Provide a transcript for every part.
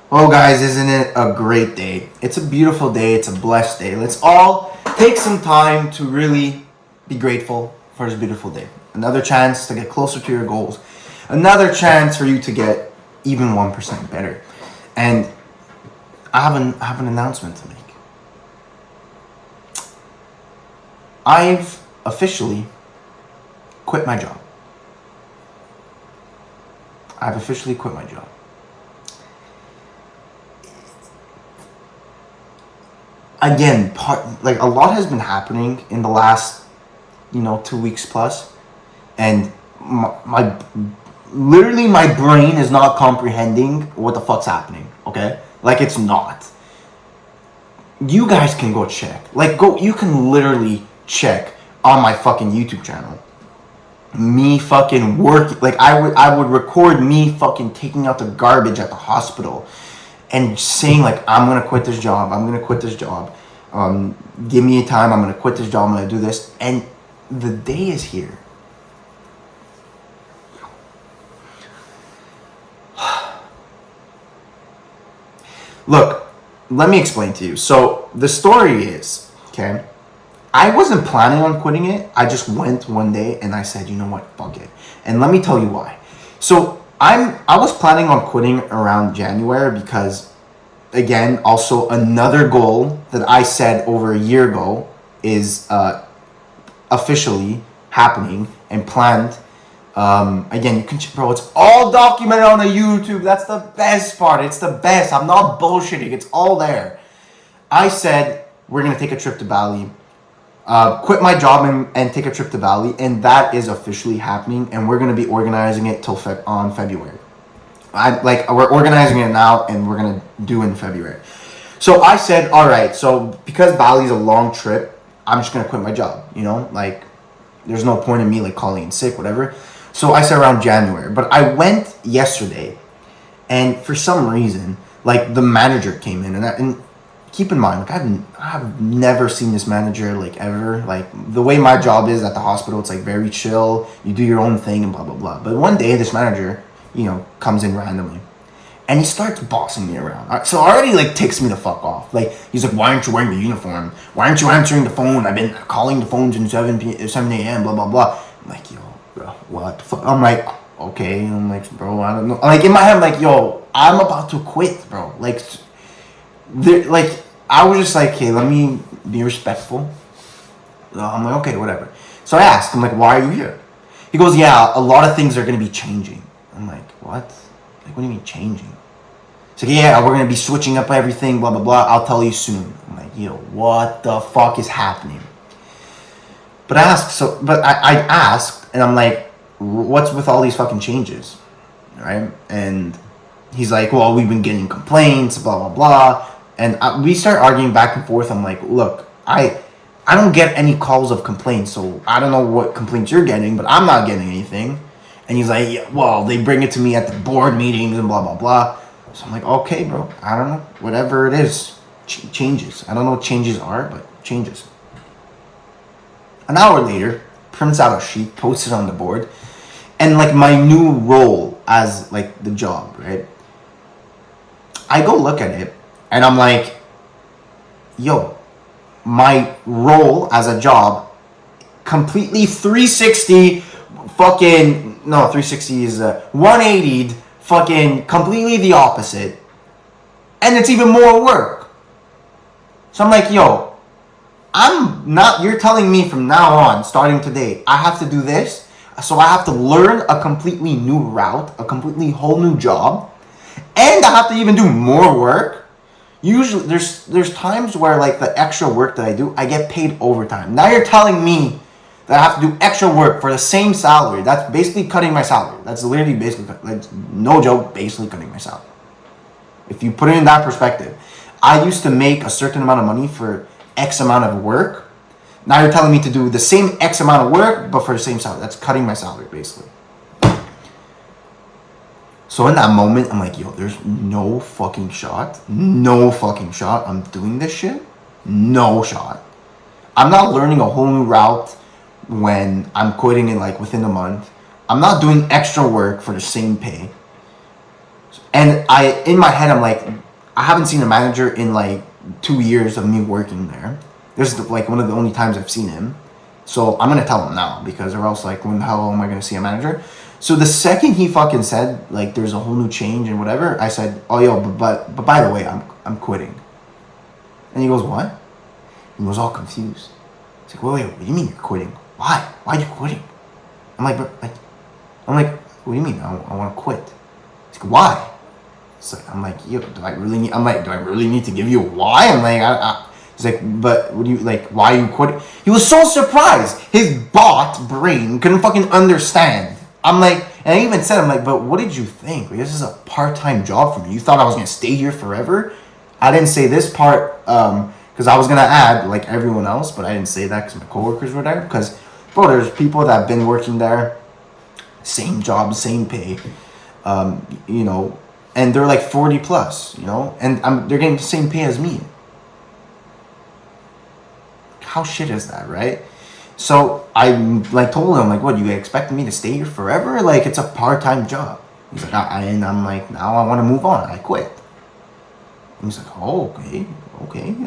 Well, guys, isn't it a great day? It's a beautiful day. It's a blessed day. Let's all take some time to really be grateful for this beautiful day. Another chance to get closer to your goals. Another chance for you to get even 1% better. And I have an announcement to make. I've officially quit my job. I've officially quit my job. Again, a lot has been happening in the last, 2 weeks plus, and literally my brain is not comprehending what the fuck's happening. Okay, like it's not. You guys can go check. You can literally check on my fucking YouTube channel. Me fucking work. I would record me fucking taking out the garbage at the hospital. And saying I'm gonna quit this job. I'm gonna quit this job. Give me a time. I'm gonna quit this job. I'm gonna do this. And the day is here. Look, let me explain to you. So the story is, okay, I wasn't planning on quitting it. I just went one day and I said, you know what, fuck it. And let me tell you why. So I was planning on quitting around January because, again, also another goal that I said over a year ago is officially happening and planned. Again, you can, bro, it's all documented on the YouTube. That's the best part. It's the best. I'm not bullshitting. It's all there. I said we're going to take a trip to Bali. Quit my job and take a trip to Bali, and that is officially happening, and we're going to be organizing it till on February. We're organizing it now, and we're going to do in February. So I said, all right, so because Bali's a long trip, I'm just going to quit my job, there's no point in me calling in sick, whatever. So I said around January, but I went yesterday, and for some reason, the manager came in, and keep in mind, I've never seen this manager ever. The way my job is at the hospital, it's very chill. You do your own thing and blah blah blah. But one day, this manager, comes in randomly, and he starts bossing me around. So already ticks me the fuck off. He's like, why aren't you wearing the uniform? Why aren't you answering the phone? I've been calling the phones in 7 a.m. Blah blah blah. I'm like, yo, bro, what the fuck? I'm like, okay. I'm like, bro, I don't know. In my head, I'm like, yo, I'm about to quit, bro. I was just like, hey, let me be respectful. I'm like, okay, whatever. So I asked him, why are you here? He goes, yeah, a lot of things are going to be changing. I'm like, what? What do you mean changing? He's like, yeah, we're going to be switching up everything, blah, blah, blah. I'll tell you soon. I'm like, yo, what the fuck is happening? But I asked, and I'm like, what's with all these fucking changes? Right? And he's like, well, we've been getting complaints, blah, blah, blah. And we start arguing back and forth. I'm like, look, I don't get any calls of complaints, so I don't know what complaints you're getting, but I'm not getting anything. And he's like, yeah, well, they bring it to me at the board meetings and blah, blah, blah. So I'm like, okay, bro, I don't know. Whatever it is, changes. I don't know what changes are, but changes. An hour later, prints out a sheet, posts it on the board, and my new role as the job, right? I go look at it. And I'm like, yo, my role as a job, completely 360 fucking, no, 360 is 180'd, fucking completely the opposite. And it's even more work. So I'm like, yo, you're telling me from now on, starting today, I have to do this. So I have to learn a completely new route, a completely whole new job. And I have to even do more work. Usually, there's times where the extra work that I do, I get paid overtime. Now you're telling me that I have to do extra work for the same salary. That's basically cutting my salary. That's literally no joke, basically cutting my salary. If you put it in that perspective, I used to make a certain amount of money for X amount of work. Now you're telling me to do the same X amount of work, but for the same salary. That's cutting my salary, basically. So in that moment, I'm like, yo, there's no fucking shot. No fucking shot. I'm doing this shit. No shot. I'm not learning a whole new route when I'm quitting in within a month. I'm not doing extra work for the same pay. And in my head, I'm like, I haven't seen a manager in like 2 years of me working there. This is like one of the only times I've seen him. So I'm going to tell him now, because or else like when the hell am I going to see a manager? So the second he fucking said like there's a whole new change and whatever, I said, oh yo, but by the way, I'm quitting. And he goes, what? He was all confused. He's like, wait, what do you mean you're quitting? Why? Why are you quitting? I'm like, what do you mean? I want to quit. He's like, why? I'm like, yo, do I really need to give you a why? I'm like, he's like, but what do you, like, why are you quitting? He was so surprised. His bot brain couldn't fucking understand. I'm like, and I even said, I'm like, but what did you think? Like, this is a part-time job for me. You thought I was going to stay here forever? I didn't say this part, because I was going to add, like everyone else, but I didn't say that because my coworkers were there. Because, bro, there's people that have been working there, same job, same pay, you know, and they're like 40 plus, you know, and they're getting the same pay as me. How shit is that, right? So I like told him, like, what, you expect me to stay here forever? Like, it's a part-time job. He's like, and I'm like, now I want to move on. I quit. And he's like, oh, okay. You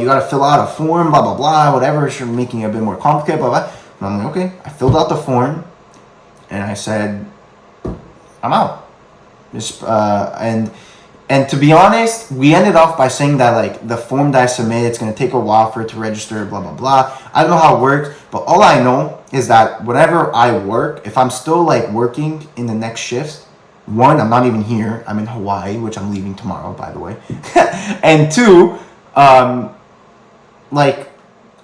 got to fill out a form, blah, blah, blah, whatever. You're making it a bit more complicated, blah, blah. And I'm like, okay. I filled out the form, and I said, I'm out. And to be honest, we ended off by saying that, like, the form that I submitted, it's going to take a while for it to register, blah, blah, blah. I don't know how it works, but all I know is that whenever I work, if I'm still, like, working in the next shift, one, I'm not even here. I'm in Hawaii, which I'm leaving tomorrow, by the way. And two, like,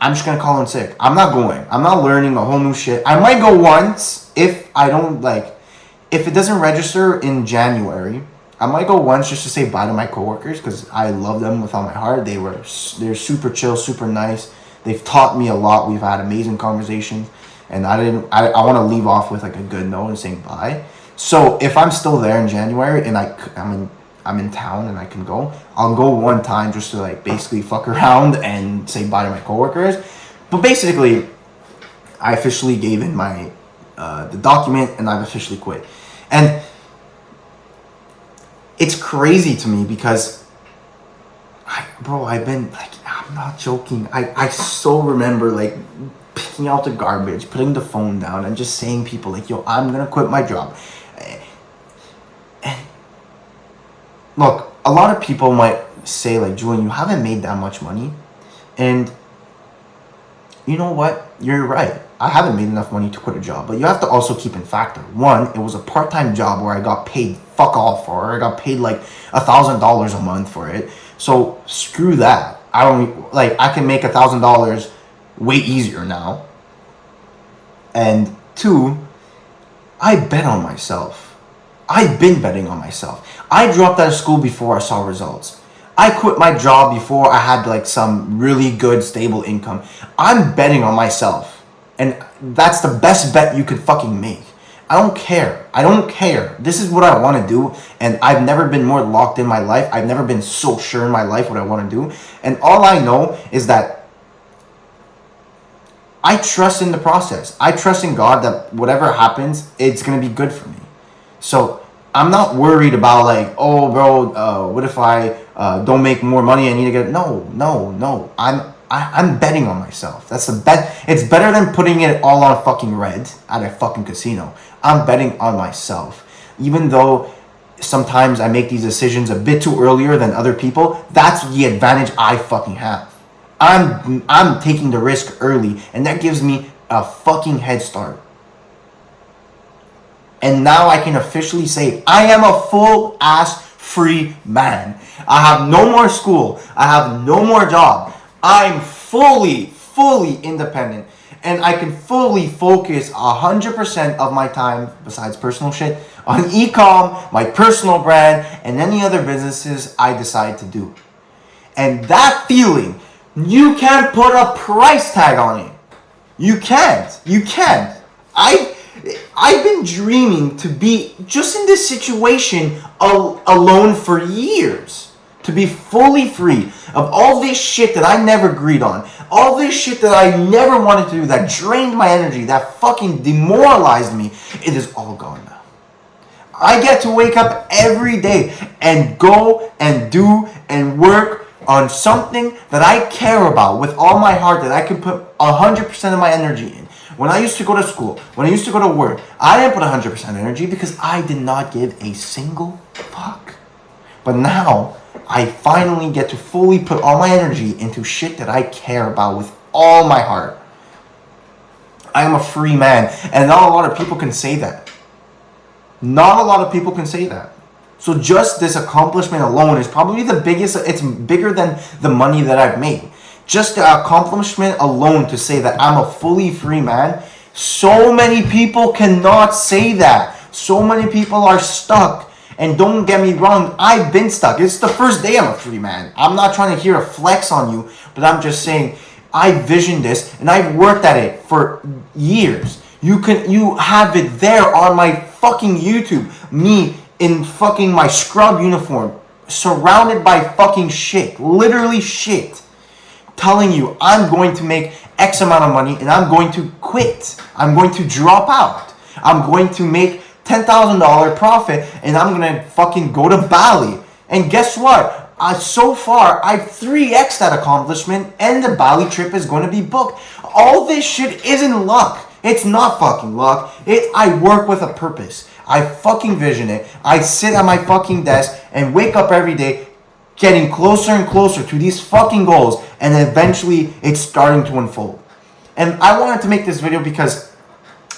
I'm just going to call in sick. I'm not going. I'm not learning a whole new shit. I might go once if I don't, like, if it doesn't register in January, I might go once just to say bye to my coworkers, because I love them with all my heart. They're super chill, super nice. They've taught me a lot. We've had amazing conversations, and I want to leave off with like a good note and saying bye. So if I'm still there in January and I'm in town and I can go, I'll go one time just to like basically fuck around and say bye to my coworkers. But basically, I officially gave in my the document and I've officially quit. And it's crazy to me because, I've been, like, I'm not joking. I so remember, like, picking out the garbage, putting the phone down, and just saying people, like, yo, I'm going to quit my job. And, look, a lot of people might say, like, Julian, you haven't made that much money. And you know what? You're right. I haven't made enough money to quit a job, but you have to also keep in factor. One, it was a part-time job where I got paid fuck all for it. I got paid like $1,000 a month for it. So screw that. I can make $1,000 way easier now. And two, I bet on myself. I've been betting on myself. I dropped out of school before I saw results. I quit my job before I had like some really good stable income. I'm betting on myself. And that's the best bet you could fucking make. I don't care. This is what I want to do. And I've never been more locked in my life. I've never been so sure in my life what I want to do. And all I know is that I trust in the process. I trust in God that whatever happens, it's going to be good for me. So I'm not worried about like, oh, bro, what if I don't make more money? I need to get... No. I'm betting on myself. That's the bet. It's better than putting it all on fucking red at a fucking casino. I'm betting on myself. Even though sometimes I make these decisions a bit too earlier than other people, that's the advantage I fucking have. I'm taking the risk early, and that gives me a fucking head start. And now I can officially say I am a full-ass free man. I have no more school. I have no more job. I'm fully independent, and I can fully focus 100% of my time, besides personal shit, on Ecom, my personal brand, and any other businesses I decide to do. And that feeling, you can't put a price tag on it. You can't. I've been dreaming to be just in this situation alone for years. To be fully free of all this shit that I never agreed on. All this shit that I never wanted to do, that drained my energy, that fucking demoralized me. It is all gone now. I get to wake up every day and go and do and work on something that I care about with all my heart, that I can put 100% of my energy in. When I used to go to school, when I used to go to work, I didn't put 100% energy because I did not give a single fuck. But now, I finally get to fully put all my energy into shit that I care about with all my heart. I am a free man, and not a lot of people can say that. Not a lot of people can say that. So just this accomplishment alone is probably the biggest. It's bigger than the money that I've made. Just the accomplishment alone to say that I'm a fully free man. So many people cannot say that. So many people are stuck. And don't get me wrong, I've been stuck. It's the first day I'm a free man. I'm not trying to hear a flex on you, but I'm just saying I visioned this and I've worked at it for years. You have it there on my fucking YouTube. Me in fucking my scrub uniform, surrounded by fucking shit, literally shit, telling you I'm going to make X amount of money and I'm going to quit. I'm going to drop out. I'm going to make $10,000 profit and I'm going to fucking go to Bali. And guess what? So far, I've 3x'd that accomplishment and the Bali trip is going to be booked. All this shit isn't luck. It's not fucking luck. I work with a purpose. I fucking vision it. I sit at my fucking desk and wake up every day getting closer and closer to these fucking goals, and eventually it's starting to unfold. And I wanted to make this video because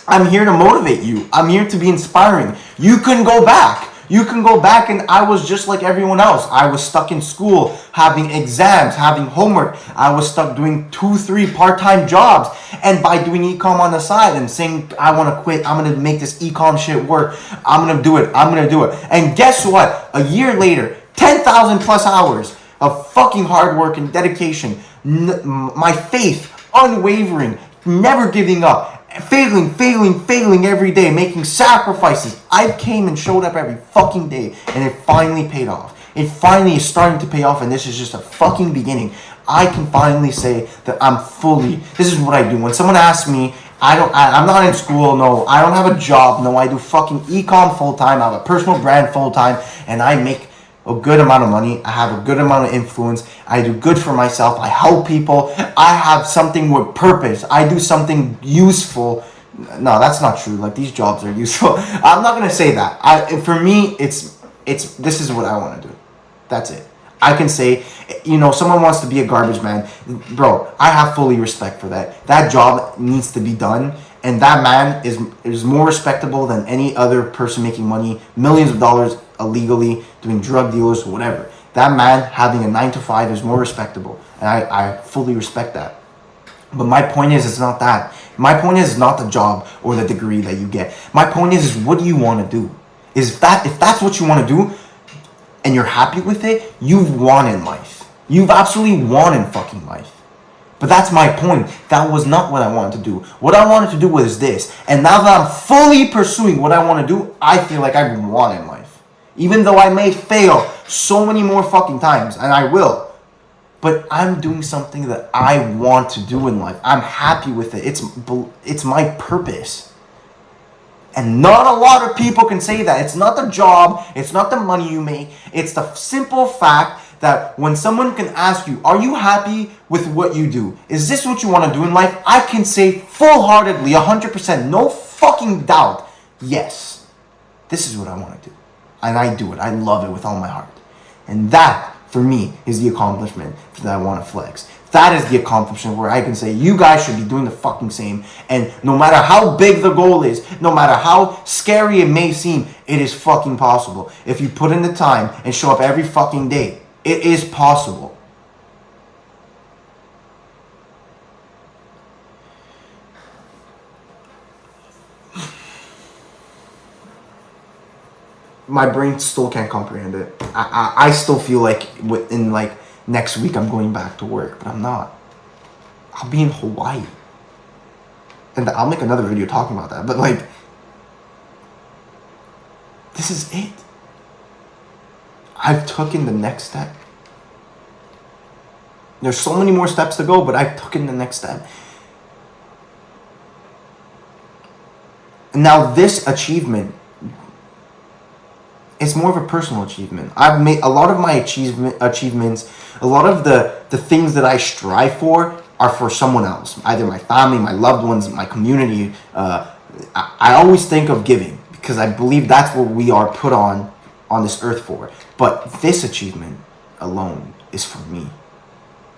I'm here to motivate you. I'm here to be inspiring. You can go back. You can go back, and I was just like everyone else. I was stuck in school, having exams, having homework. I was stuck doing 2-3 part-time jobs. And by doing ecom on the side and saying, I want to quit, I'm going to make this ecom shit work. I'm going to do it. I'm going to do it. And guess what? A year later, 10,000 plus hours of fucking hard work and dedication. My faith, unwavering, never giving up. Failing every day, making sacrifices. I came and showed up every fucking day, and it finally paid off. It finally is starting to pay off, and this is just a fucking beginning. I can finally say that this is what I do. When someone asks me, I'm not in school, no, I don't have a job, no, I do fucking ecom full-time, I have a personal brand full-time, and I make a good amount of money, I have a good amount of influence, I do good for myself, I help people, I have something with purpose, I do something useful. No, that's not true. Like, these jobs are useful. I'm not gonna say that. For me, it's this is what I want to do. That's it. I can say, someone wants to be a garbage man, bro, I have fully respect for that. That job needs to be done, and that man is more respectable than any other person making money, millions of dollars illegally, doing drug dealers, whatever. That man having a 9-to-5 is more respectable, and I fully respect that. But my point is, it's not that. My point is not the job or the degree that you get. My point is what do you want to do? If that's what you want to do, and you're happy with it, you've won in life. You've absolutely won in fucking life. But that's my point. That was not what I wanted to do. What I wanted to do was this. And now that I'm fully pursuing what I want to do, I feel like I've won in life. Even though I may fail so many more fucking times, and I will. But I'm doing something that I want to do in life. I'm happy with it. It's my purpose. And not a lot of people can say that. It's not the job. It's not the money you make. It's the simple fact that when someone can ask you, are you happy with what you do? Is this what you want to do in life? I can say full-heartedly, 100%, no fucking doubt, yes. This is what I want to do. And I do it. I love it with all my heart. And that, for me, is the accomplishment that I want to flex. That is the accomplishment where I can say, you guys should be doing the fucking same. And no matter how big the goal is, no matter how scary it may seem, it is fucking possible. If you put in the time and show up every fucking day, it is possible. My brain still can't comprehend it. I still feel like in next week I'm going back to work, but I'm not. I'll be in Hawaii. And I'll make another video talking about that, but this is it. I've taken the next step. There's so many more steps to go, but I've taken the next step. And now this achievement, it's more of a personal achievement. I've made a lot of my achievements, a lot of the things that I strive for are for someone else, either my family, my loved ones, my community. I always think of giving because I believe that's what we are put on this earth for. But this achievement alone is for me,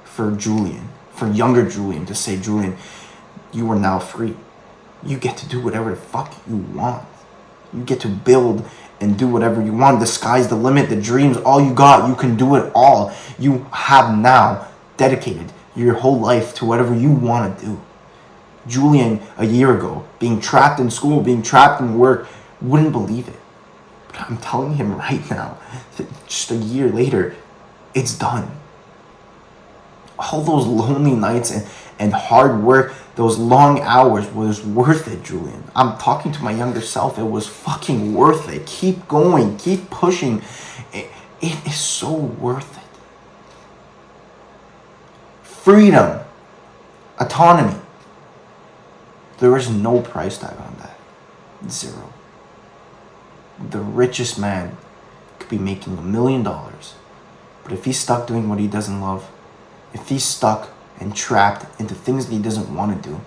for Julian, for younger Julian, to say, Julian, you are now free. You get to do whatever the fuck you want. You get to build and do whatever you want. The sky's the limit. The dreams, all you got, you can do it all. You have now dedicated your whole life to whatever you want to do. Julian, a year ago, being trapped in school, being trapped in work, wouldn't believe it. But I'm telling him right now, that just a year later, it's done. All those lonely nights and hard work, those long hours was worth it, Julian. I'm talking to my younger self. It was fucking worth it. Keep going. Keep pushing. It is so worth it. Freedom. Autonomy. There is no price tag on that. Zero. The richest man could be making $1 million. But if he's stuck doing what he doesn't love, if he's stuck and trapped into things that he doesn't want to do,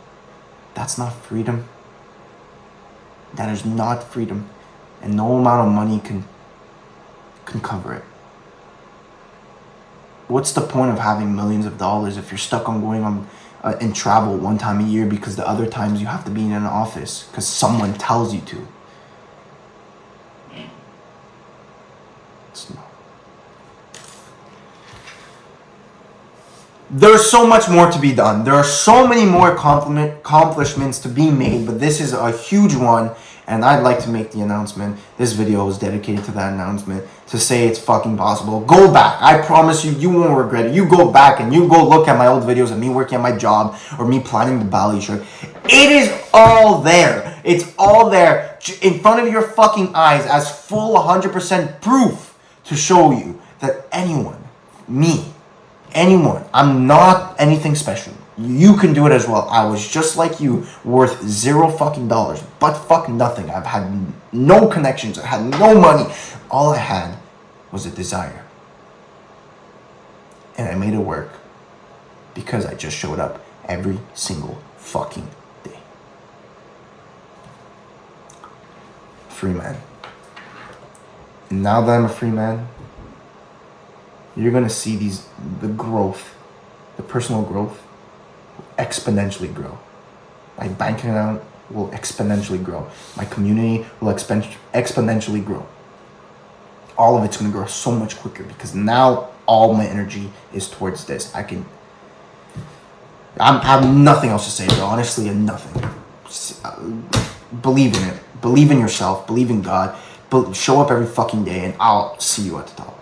that's not freedom. That is not freedom. And no amount of money can cover it. What's the point of having millions of dollars if you're stuck on going on and travel one time a year because the other times you have to be in an office because someone tells you to? It's not. There's so much more to be done. There are so many more accomplishments to be made, but this is a huge one, and I'd like to make the announcement. This video is dedicated to that announcement, to say it's fucking possible. Go back. I promise you, you won't regret it. You go back and you go look at my old videos of me working at my job or me planning the Bali trip. It is all there. It's all there in front of your fucking eyes as full 100% proof to show you that anyone, me, anyone, I'm not anything special. You can do it as well. I was just like you, worth $0 fucking dollars, but fucking nothing. I've had no connections. I had no money. All I had was a desire. And I made it work because I just showed up every single fucking day. Free man. And now that I'm a free man, you're gonna see the growth, the personal growth, exponentially grow. My bank account will exponentially grow. My community will exponentially grow. All of it's gonna grow so much quicker because now all my energy is towards this. I have nothing else to say, bro. Honestly, nothing. Believe in it. Believe in yourself. Believe in God. Show up every fucking day, and I'll see you at the top.